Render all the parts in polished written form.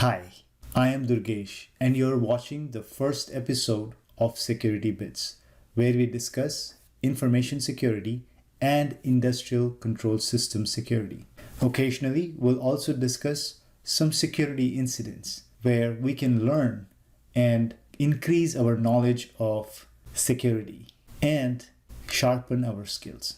Hi, I am Durgesh, and you're watching the first episode of Security Bits, where we discuss information security and industrial control system security. Occasionally, we'll also discuss some security incidents where we can learn and increase our knowledge of security and sharpen our skills.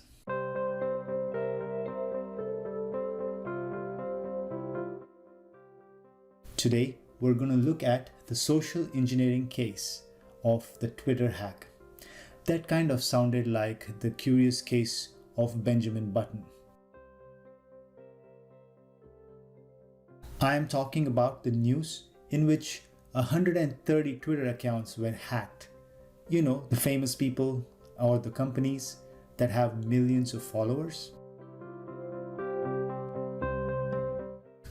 Today, we're going to look at the social engineering case of the Twitter hack. That kind of sounded like the curious case of Benjamin Button. I am talking about the news in which 130 Twitter accounts were hacked. You know, the famous people or the companies that have millions of followers.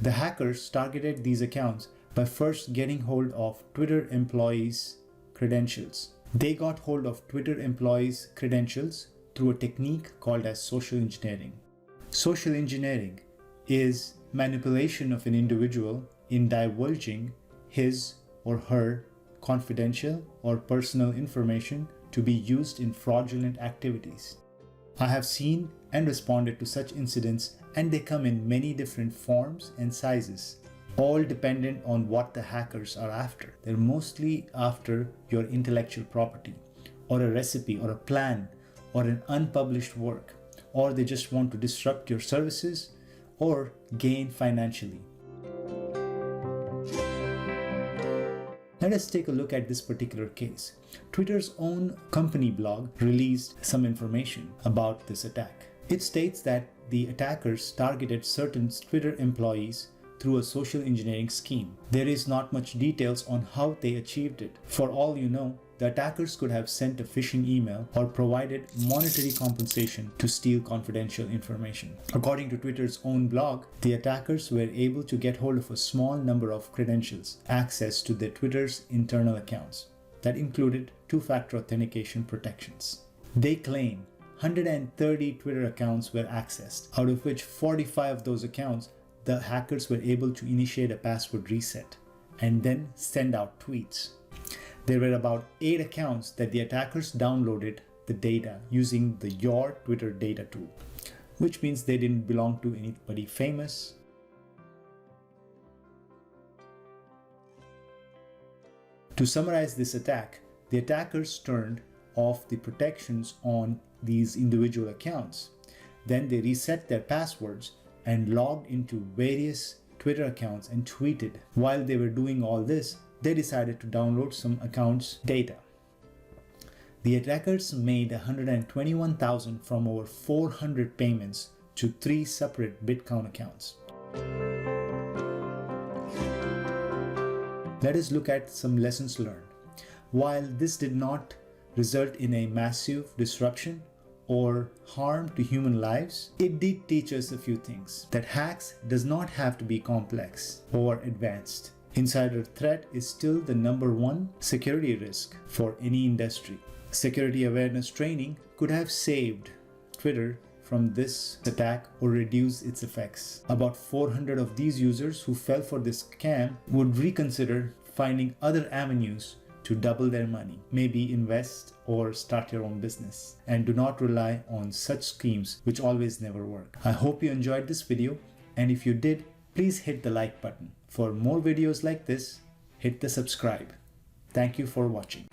The hackers targeted these accounts by first getting hold of Twitter employees' credentials. They got hold of Twitter employees' credentials through a technique called as social engineering. Social engineering is manipulation of an individual in divulging his or her confidential or personal information to be used in fraudulent activities. I have seen and responded to such incidents, and they come in many different forms and sizes, all dependent on what the hackers are after. They're mostly after your intellectual property, or a recipe, or a plan, or an unpublished work, or they just want to disrupt your services or gain financially. Let us take a look at this particular case. Twitter's own company blog released some information about this attack. It states that the attackers targeted certain Twitter employees through a social engineering scheme. There is not much details on how they achieved it. For all you know, the attackers could have sent a phishing email or provided monetary compensation to steal confidential information. According to Twitter's own blog, the attackers were able to get hold of a small number of credentials, access to their Twitter's internal accounts. That included two-factor authentication protections. They claim 130 Twitter accounts were accessed, out of which 45 of those accounts the hackers were able to initiate a password reset and then send out tweets. There were about 8 accounts that the attackers downloaded the data using the Your Twitter data tool, which means they didn't belong to anybody famous. To summarize this attack, the attackers turned off the protections on these individual accounts. Then they reset their passwords and logged into various Twitter accounts and tweeted. While they were doing all this, they decided to download some accounts' data. The attackers made $121,000 from over 400 payments to 3 separate Bitcoin accounts. Let us look at some lessons learned. While this did not result in a massive disruption or harm to human lives, it did teach us a few things. That hacks does not have to be complex or advanced. Insider threat is still the #1 security risk for any industry. Security awareness training could have saved Twitter from this attack or reduced its effects. About 400 of these users who fell for this scam would reconsider finding other avenues to double their money, maybe invest or start your own business, and do not rely on such schemes which always never work. I hope you enjoyed this video, and if you did, please hit the like button. For more videos like this, hit the subscribe. Thank you for watching.